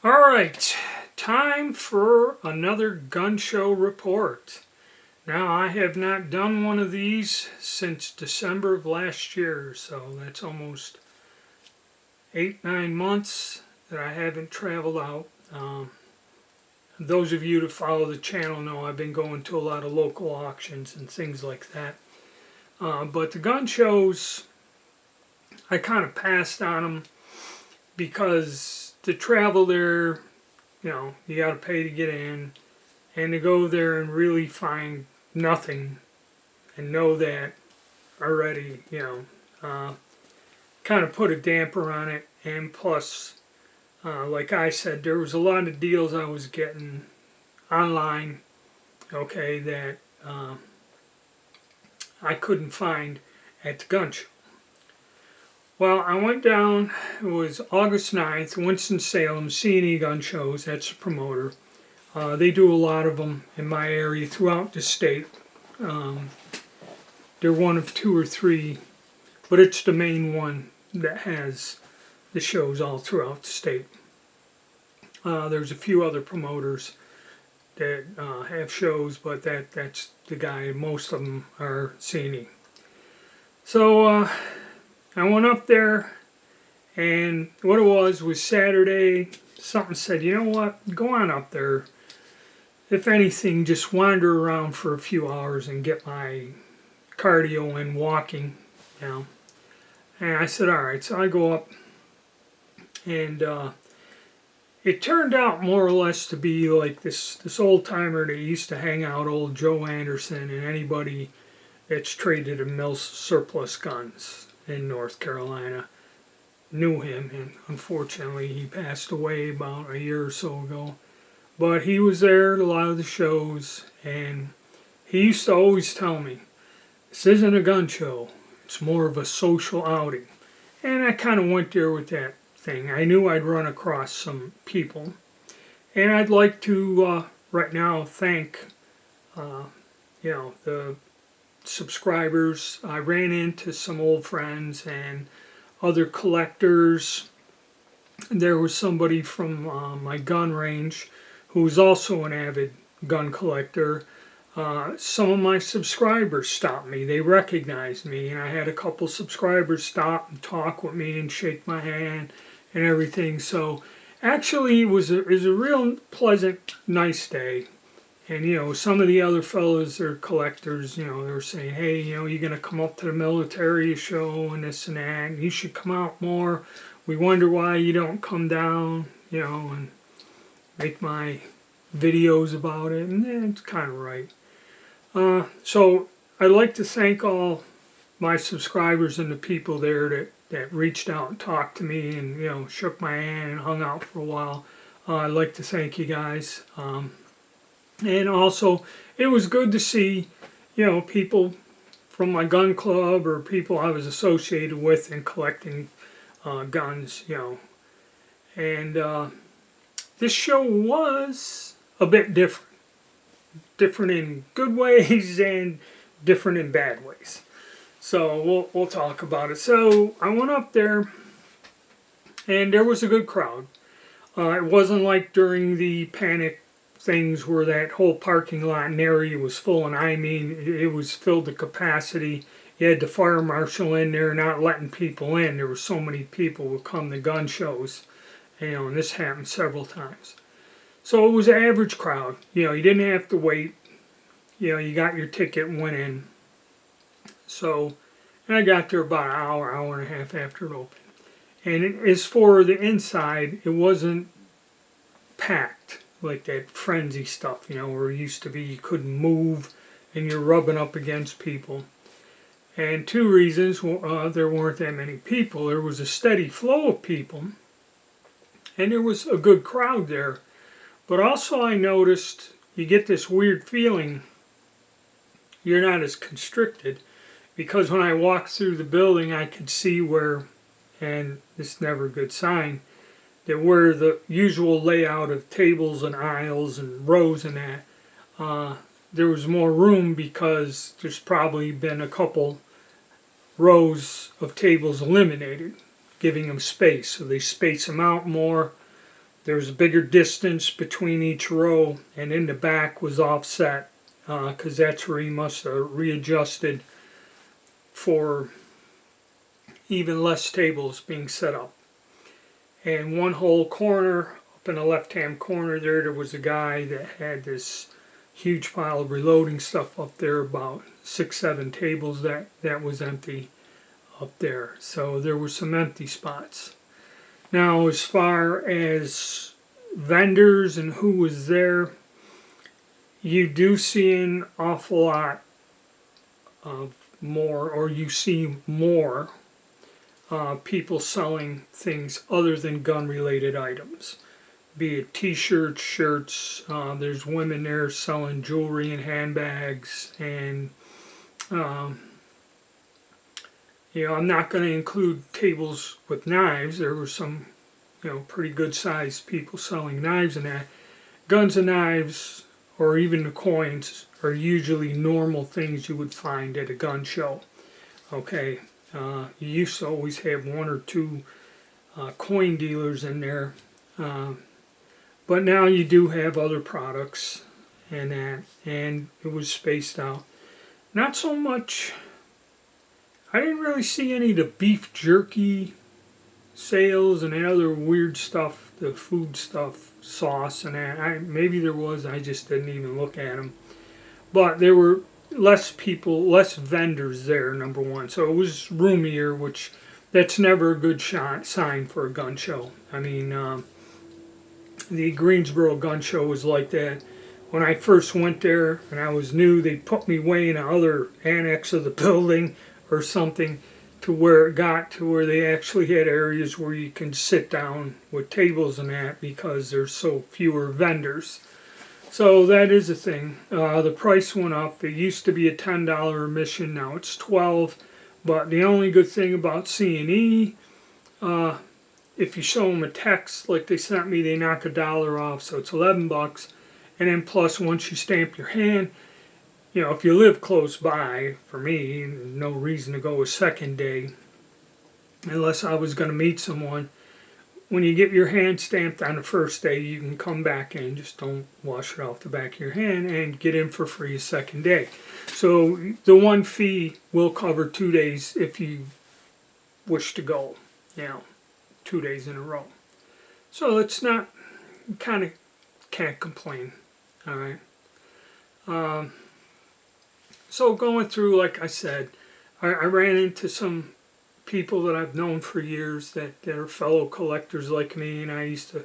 Alright, time for another gun show report. Now, I have not done one of these since December of last year, so that's almost 8-9 months that I haven't traveled out. Those of you that follow the channel know I've been going to a lot of local auctions and things like that. But the gun shows, I kind of passed on them because to travel there, you got to pay to get in, and to go there and really find nothing and know that already, kind of put a damper on it. And plus, like I said, there was a lot of deals I was getting online, that I couldn't find at the gun show. Well, I went down, it was August 9th, Winston Salem NC gun shows, that's the promoter. They do a lot of them in my area throughout the state. They're one of 2 or 3, but it's the main one that has the shows all throughout the state. There's a few other promoters that have shows, but that's the guy. Most of them are NC. So I went up there, and what it was Saturday. Something said, you know what, go on up there. If anything, just wander around for a few hours and get my cardio in walking, And I said, all right. So I go up, and it turned out more or less to be like this old timer that used to hang out, old Joe Anderson, and anybody that's traded in mill surplus guns in North Carolina knew him, and unfortunately he passed away about a year or so ago. But he was there at a lot of the shows, and he used to always tell me, this isn't a gun show, it's more of a social outing. And I kind of went there with that thing. I knew I'd run across some people, and I'd like to right now thank the subscribers. I ran into some old friends and other collectors. There was somebody from my gun range who was also an avid gun collector. Some of my subscribers stopped me. They recognized me, and I had a couple subscribers stop and talk with me and shake my hand and everything. So actually it was a real pleasant, nice day. And, some of the other fellows, they're collectors, they were saying, hey, you're going to come up to the military show and this and that, and you should come out more. We wonder why you don't come down, and make my videos about it, and it's kind of right. So I'd like to thank all my subscribers and the people there that reached out and talked to me and, shook my hand and hung out for a while. I'd like to thank you guys. And also, it was good to see, people from my gun club or people I was associated with in collecting guns, And this show was a bit different. Different in good ways and different in bad ways. So we'll talk about it. So I went up there, and there was a good crowd. It wasn't like during the panic things where that whole parking lot and area was full, and I mean it was filled to capacity. You had the fire marshal in there not letting people in. There were so many people who come to gun shows, and this happened several times. So it was an average crowd. You didn't have to wait. You got your ticket and went in. So, and I got there about an hour and a half after it opened. And as for the inside, it wasn't packed like that frenzy stuff, where it used to be you couldn't move and you're rubbing up against people. And 2 reasons, there weren't that many people. There was a steady flow of people, and there was a good crowd there. But also I noticed you get this weird feeling you're not as constricted, because when I walked through the building I could see where, and this is never a good sign, that where the usual layout of tables and aisles and rows and that, there was more room because there's probably been a couple rows of tables eliminated, giving them space. So they space them out more there was a bigger distance between each row, and in the back was offset because that's where he must have readjusted for even less tables being set up. And one whole corner, up in the left-hand corner there was a guy that had this huge pile of reloading stuff up there, about 6-7 tables that was empty up there. So there were some empty spots. Now, as far as vendors and who was there, you do see an awful lot of more, or you see more people selling things other than gun-related items, be it t-shirts, shirts. There's women there selling jewelry and handbags, and I'm not going to include tables with knives. There were some, pretty good-sized people selling knives and that. Guns and knives, or even the coins, are usually normal things you would find at a gun show. Okay, you used to always have 1 or 2 coin dealers in there, but now you do have other products and that, and it was spaced out. Not so much. I didn't really see any of the beef jerky sales and the other weird stuff, the food stuff, sauce and that. Maybe there was, I just didn't even look at them. But there were less people, less vendors there, number one. So it was roomier, which that's never a good sign for a gun show. I mean, the Greensboro gun show was like that. When I first went there and I was new, they put me way in another annex of the building or something, to where it got to where they actually had areas where you can sit down with tables and that, because there's so fewer vendors. So that is a thing. The price went up. It used to be a $10 admission, now it's $12. But the only good thing about C&E, if you show them a text like they sent me, they knock $1 off, so it's $11. And then plus, once you stamp your hand, if you live close by, for me, no reason to go a second day unless I was going to meet someone. When you get your hand stamped on the first day, you can come back in, just don't wash it off the back of your hand, and get in for free a second day. So the one fee will cover 2 days if you wish to go, 2 days in a row. So it's not, kind of can't complain, all right. So going through, like I said, I ran into some people that I've known for years that are fellow collectors like me, and I used to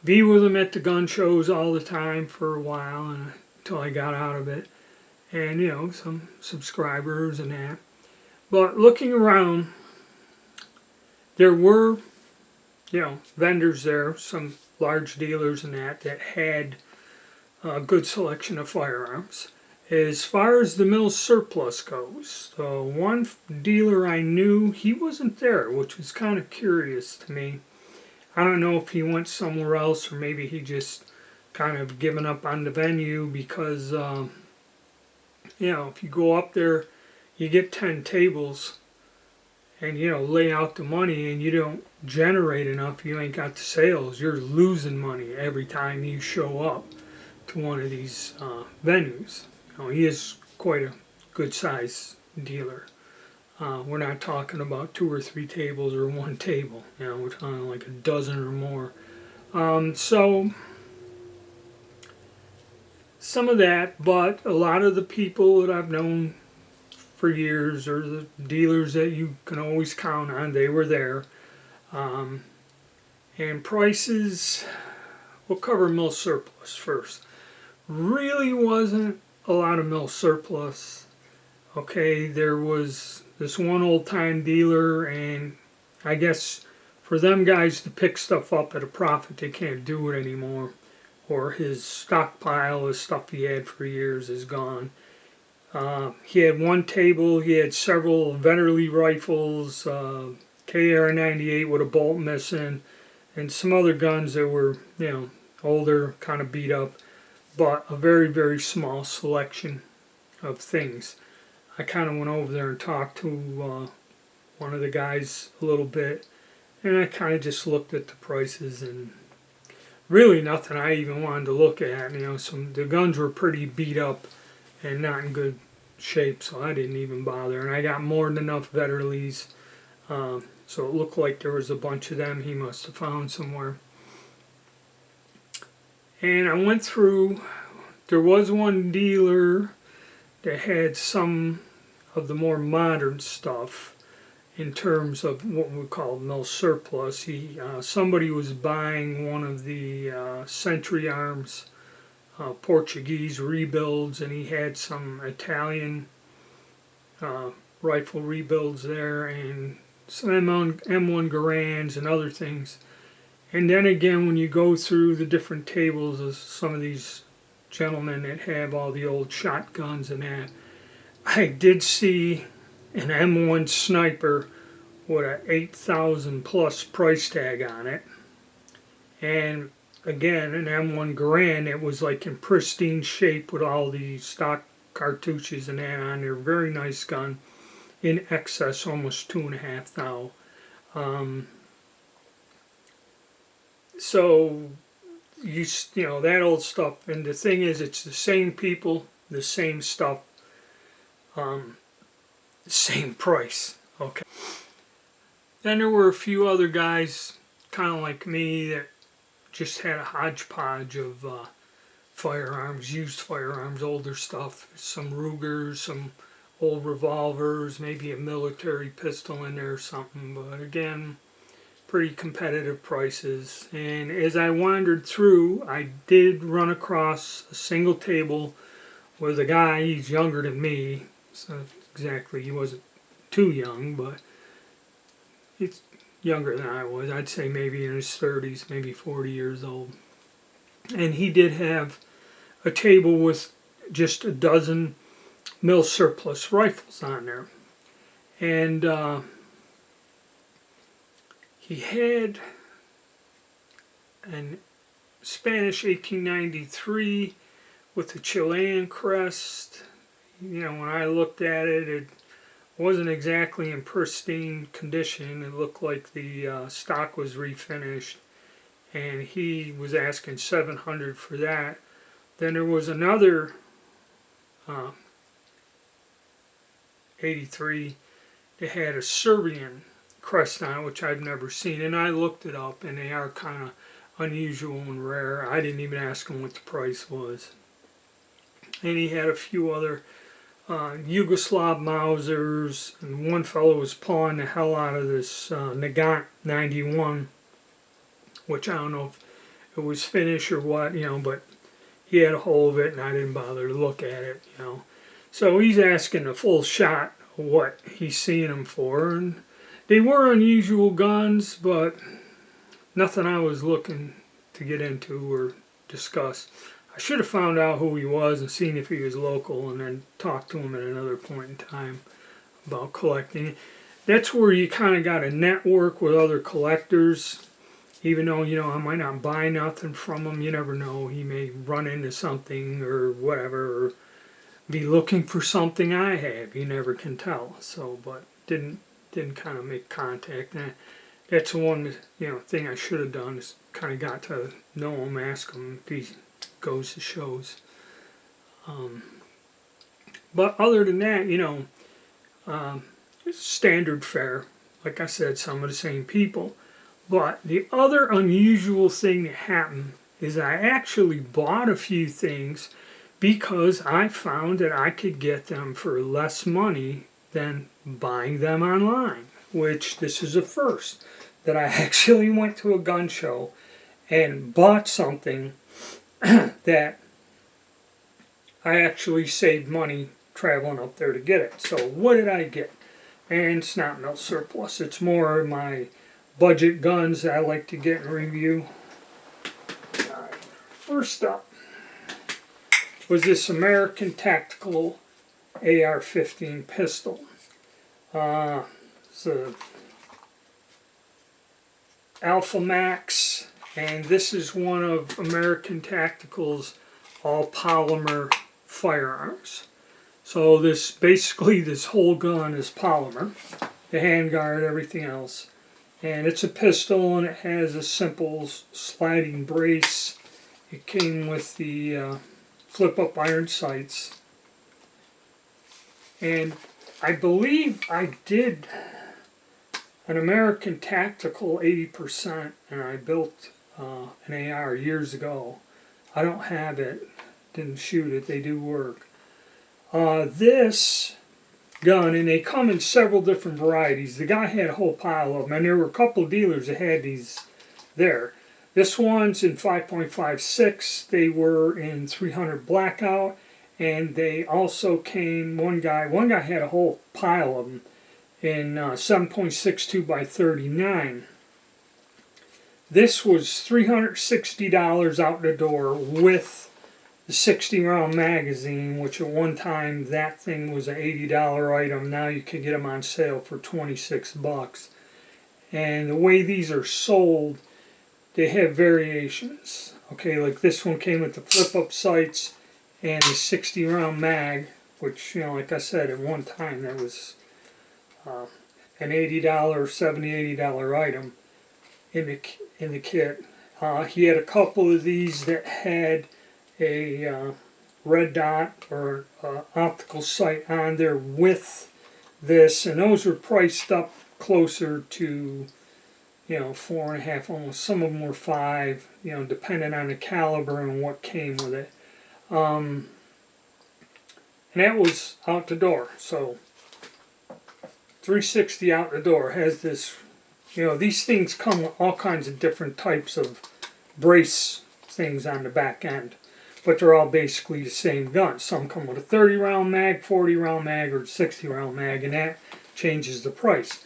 be with them at the gun shows all the time for a while, until I got out of it. And, some subscribers and that. But looking around, there were, vendors there, some large dealers and that had a good selection of firearms. As far as the mill surplus goes, the one dealer I knew, he wasn't there, which was kind of curious to me. I don't know if he went somewhere else, or maybe he just kind of given up on the venue, because, if you go up there, you get 10 tables, and, lay out the money, and you don't generate enough, you ain't got the sales. You're losing money every time you show up to one of these venues. He is quite a good size dealer. We're not talking about 2 or 3 tables or 1 table. We're talking like a dozen or more. So some of that, but a lot of the people that I've known for years, or the dealers that you can always count on, they were there. And prices, we'll cover mill surplus first. Really wasn't a lot of mill surplus. Okay, there was this one old-time dealer, and I guess for them guys to pick stuff up at a profit, they can't do it anymore. Or his stockpile of stuff he had for years is gone. He had 1 table, he had several Vetterli rifles, KR-98 with a bolt missing, and some other guns that were, older, kind of beat up. But a very, very small selection of things. I kind of went over there and talked to one of the guys a little bit, and I kind of just looked at the prices, and really nothing I even wanted to look at. The guns were pretty beat up and not in good shape, so I didn't even bother. And I got more than enough Vetterlis, so it looked like there was a bunch of them he must have found somewhere. And I went through. There was one dealer that had some of the more modern stuff in terms of what we call mill surplus. Somebody was buying one of the Century Arms Portuguese rebuilds, and he had some Italian rifle rebuilds there, and some M1 Garands and other things. And then again, when you go through the different tables of some of these gentlemen that have all the old shotguns and that, I did see an M1 Sniper with a 8,000 plus price tag on it, and again an M1 Garand. It was like in pristine shape with all the stock cartouches and that on there. Very nice gun, in excess, almost 2,500. So you know that old stuff, and the thing is, it's the same people, the same stuff, same price. Okay. Then there were a few other guys, kind of like me, that just had a hodgepodge of firearms, used firearms, older stuff, some Rugers, some old revolvers, maybe a military pistol in there or something. But again, pretty competitive prices. And as I wandered through, I did run across a single table with a guy. He's younger than me, so exactly, he wasn't too young, but he's younger than I was. I'd say maybe in his 30s, maybe 40 years old. And he did have a table with just a dozen mill surplus rifles on there. And he had a Spanish 1893 with a Chilean crest. When I looked at it, it wasn't exactly in pristine condition. It looked like the stock was refinished, and he was asking $700 for that. Then there was another 83 that had a Serbian crest on it, which I've never seen, and I looked it up, and they are kind of unusual and rare. I didn't even ask him what the price was. And he had a few other Yugoslav Mausers, and one fellow was pawing the hell out of this Nagant 91, which I don't know if it was finished or what, but he had a hold of it, and I didn't bother to look at it, So he's asking a full shot of what he's seeing them for, and they were unusual guns, but nothing I was looking to get into or discuss. I should have found out who he was and seen if he was local, and then talked to him at another point in time about collecting. That's where you kind of got to network with other collectors. Even though, I might not buy nothing from him, you never know. He may run into something or whatever, or be looking for something I have. You never can tell. So, but didn't kind of make contact. And that's one, thing I should have done, is kind of got to know him, ask him if he goes to shows. But other than that, standard fare. Like I said, some of the same people. But the other unusual thing that happened is I actually bought a few things because I found that I could get them for less money than buying them online, which this is a first, that I actually went to a gun show and bought something that I actually saved money traveling up there to get it. So what did I get? And it's not mill surplus. It's more my budget guns that I like to get and review. Right. First up was this American Tactical AR-15 pistol. It's a Alpha Max, and this is one of American Tactical's all polymer firearms. So this whole gun is polymer, the handguard, everything else. and it's a pistol, and it has a simple sliding brace. It came with the flip-up iron sights, and I believe I did an American Tactical 80%, and I built an AR years ago. I don't have it, didn't shoot it, they do work. This gun, and they come in several different varieties. The guy had a whole pile of them, and there were a couple of dealers that had these there. This one's in 5.56, they were in 300 blackout, and they also came, one guy had a whole pile of them in 7.62 by 39. This was $360 out the door with the 60-round magazine, which at one time that thing was an $80 item. Now you can get them on sale for 26 bucks. And the way these are sold, they have variations. Okay, like this one came with the flip-up sights and the 60-round mag, which, you know, like I said, at one time that was an $80, $70, $80 item in the kit. He had a couple of these that had a red dot or optical sight on there with this, and those were priced up closer to, you know, 4.5, almost. Some of them were 5, you know, depending on the caliber and what came with it. And that was out the door. So 360 out the door has this, you know, these things come with all kinds of different types of brace things on the back end, but they're all basically the same gun. Some come with a 30-round mag, 40-round mag, or 60-round mag, and that changes the price.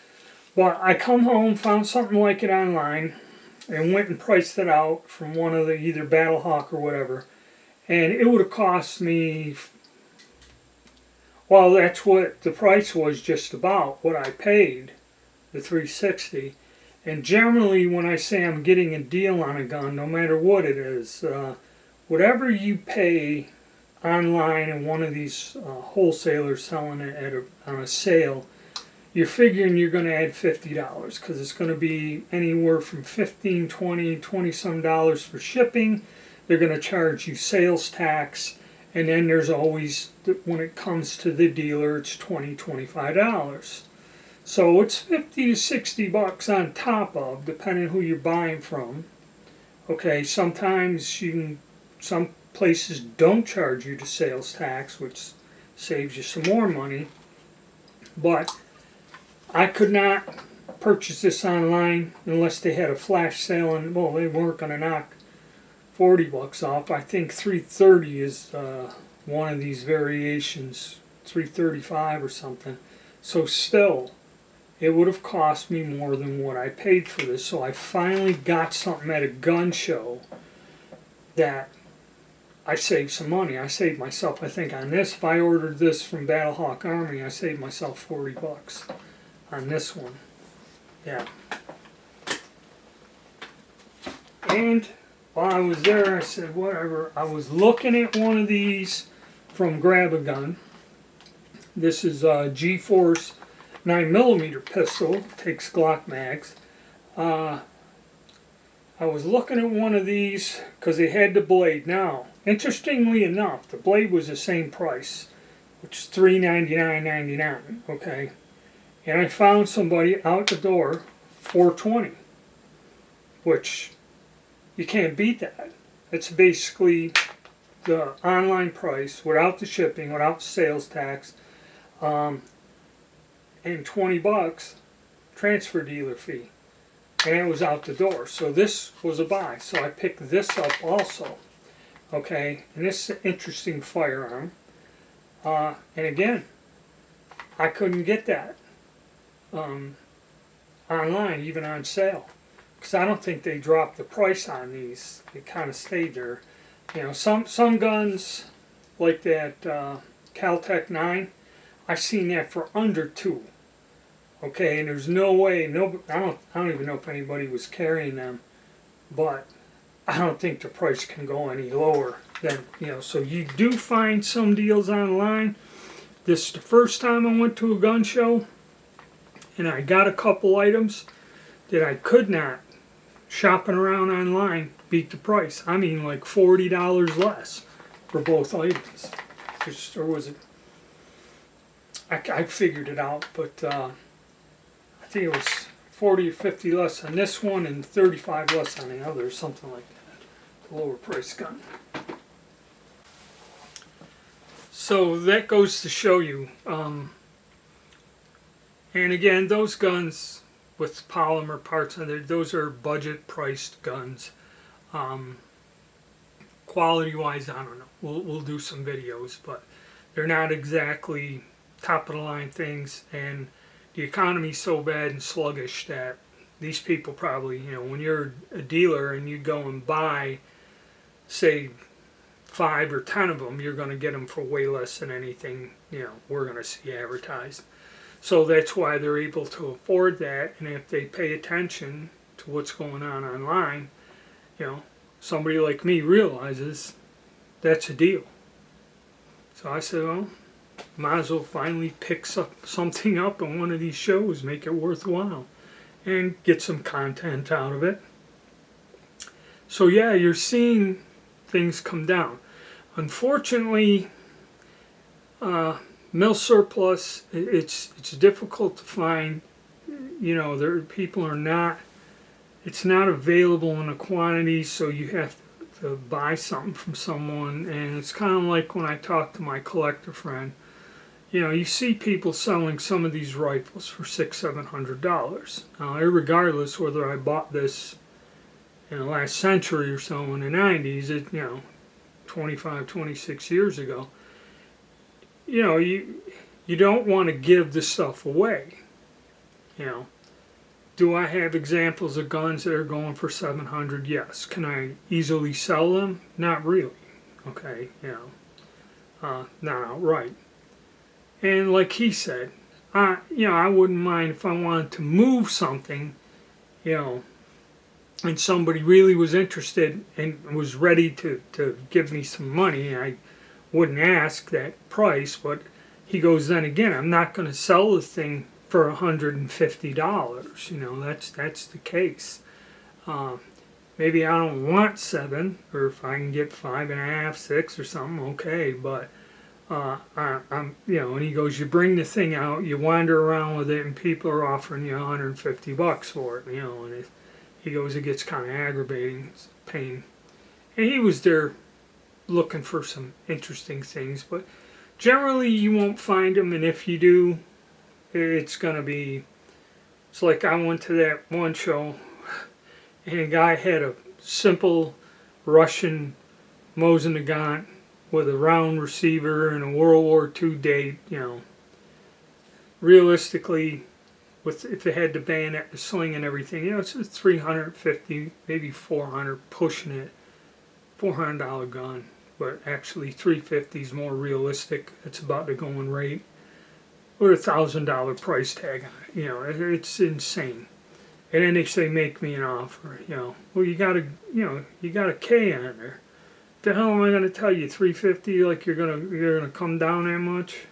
But I come home, found something like it online, and went and priced it out from one of the, either Battle Hawk or whatever, and it would have cost me, well, that's what the price was, just about what I paid, the 360. And generally, when I say I'm getting a deal on a gun, no matter what it is, whatever you pay online and one of these wholesalers selling it on a sale, you're figuring you're going to add $50, because it's going to be anywhere from $15, $20, $20-some dollars for shipping. They're going to charge you sales tax, and then there's always, when it comes to the dealer, it's $20, $25. So it's 50 to 60 bucks on top of, depending who you're buying from. Okay, sometimes you can, some places don't charge you the sales tax, which saves you some more money. But I could not purchase this online unless they had a flash sale, and well, they weren't going to knock 40 bucks off. I think 330 is one of these variations, 335 or something. So still, it would have cost me more than what I paid for this. So I finally got something at a gun show that I saved some money. I saved myself, I think, on this. If I ordered this from Battle Hawk Army, I saved myself 40 bucks on this one. Yeah. And while I was there, I said, whatever. I was looking at one of these from Grab a Gun. This is a G-Force 9mm pistol. Takes Glock mags. I was looking at one of these because they had the blade. Now, interestingly enough, the blade was the same price, which is $399.99. Okay, and I found somebody out the door $420, which you can't beat that. It's basically the online price without the shipping, without the sales tax, and 20 bucks transfer dealer fee. And it was out the door. So this was a buy. So I picked this up also. Okay, and this is an interesting firearm. And again, I couldn't get that online, even on sale, because I don't think they dropped the price on these. They kind of stayed there. You know, some guns like that Caltech 9, I've seen that for under $2. Okay, and there's no way, I don't even know if anybody was carrying them, but I don't think the price can go any lower than, you know, so you do find some deals online. This is the first time I went to a gun show, and I got a couple items. that I could not, shopping around online, beat the price. I mean, like $40 less for both items. Or was it? I figured it out, but I think it was 40 or 50 less on this one and 35 less on the other, something like that. The lower price gun. So that goes to show you. And again, those guns with polymer parts on there, those are budget priced guns. Quality wise, I don't know. We'll do some videos, but they're not exactly top of the line things, and the economy's so bad and sluggish that these people probably, when you're a dealer and you go and buy, say, 5 or 10 of them, you're going to get them for way less than anything, we're going to see advertised. So that's why they're able to afford that, and if they pay attention to what's going on online, somebody like me realizes that's a deal. So I said, well, might as well finally pick something up on one of these shows, make it worthwhile, and get some content out of it. So yeah, you're seeing things come down. Unfortunately, mill surplus, it's difficult to find. People are not, it's not available in a quantity, so you have to buy something from someone. And it's kind of like when I talk to my collector friend, you see people selling some of these rifles for $600-700. Now, irregardless whether I bought this in the last century or so in the 90s, 25, 26 years ago, you don't want to give this stuff away. Do I have examples of guns that are going for $700? Yes. Can I easily sell them? Not really. Okay, not outright. And like he said, I wouldn't mind if I wanted to move something, and somebody really was interested and was ready to give me some money. I wouldn't ask that price, but he goes, then again, I'm not going to sell the thing for $150. That's the case. Maybe I don't want 7, or if I can get 5.5, 6 or something, okay, but and he goes, you bring the thing out, you wander around with it, and people are offering you $150 for it, and he goes, it gets kind of aggravating, it's a pain. And he was there looking for some interesting things, but generally you won't find them, and if you do, it's like I went to that one show, and a guy had a simple Russian Mosin Nagant with a round receiver and a World War II date, realistically, if it had the bayonet, the sling and everything, it's a $350, maybe $400, pushing it, $400 gun, but actually $350 is more realistic. It's about the going rate, with a $1,000 price tag on it. It's insane. And then they say, make me an offer. Well, you got a K on there. The hell am I going to tell you? $350? Like you're gonna come down that much?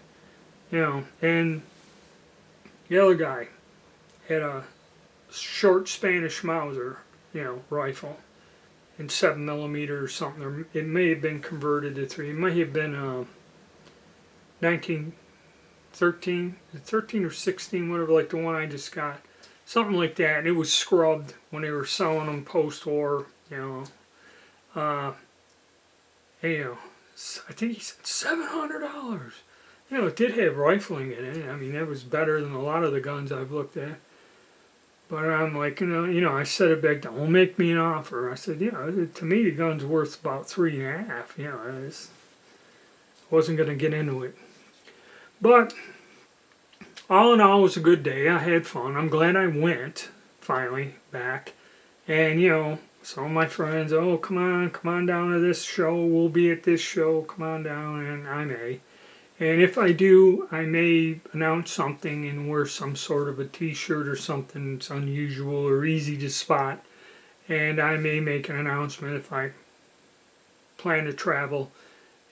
And the other guy had a short Spanish Mauser, rifle, in 7mm or something. It may have been converted to 3. It might have been 1913, 13 or 16, whatever, like the one I just got. Something like that. And it was scrubbed when they were selling them post-war, I think he said $700. It did have rifling in it. I mean, that was better than a lot of the guns I've looked at. But I'm like, I said it back down. Well, make me an offer. I said, to me the gun's worth about 3.5. I wasn't going to get into it. But all in all, it was a good day. I had fun. I'm glad I went finally back. And some of my friends, oh, come on down to this show. We'll be at this show. Come on down, and I may. And if I do, I may announce something and wear some sort of a t-shirt or something that's unusual or easy to spot. And I may make an announcement if I plan to travel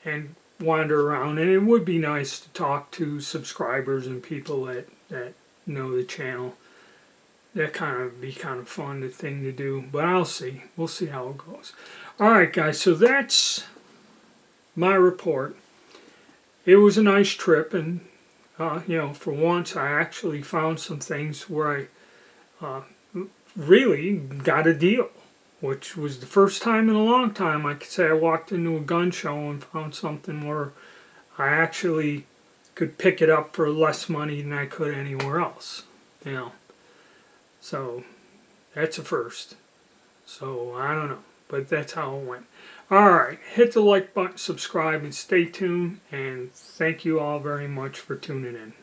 and wander around. And it would be nice to talk to subscribers and people that know the channel. that kind of be kind of fun the thing to do. But I'll see. We'll see how it goes. All right, guys. So that's my report. It was a nice trip, and for once I actually found some things where I really got a deal, which was the first time in a long time I could say I walked into a gun show and found something where I actually could pick it up for less money than I could anywhere else. So that's a first. So I don't know, but that's how it went. Alright, hit the like button, subscribe, and stay tuned, and thank you all very much for tuning in.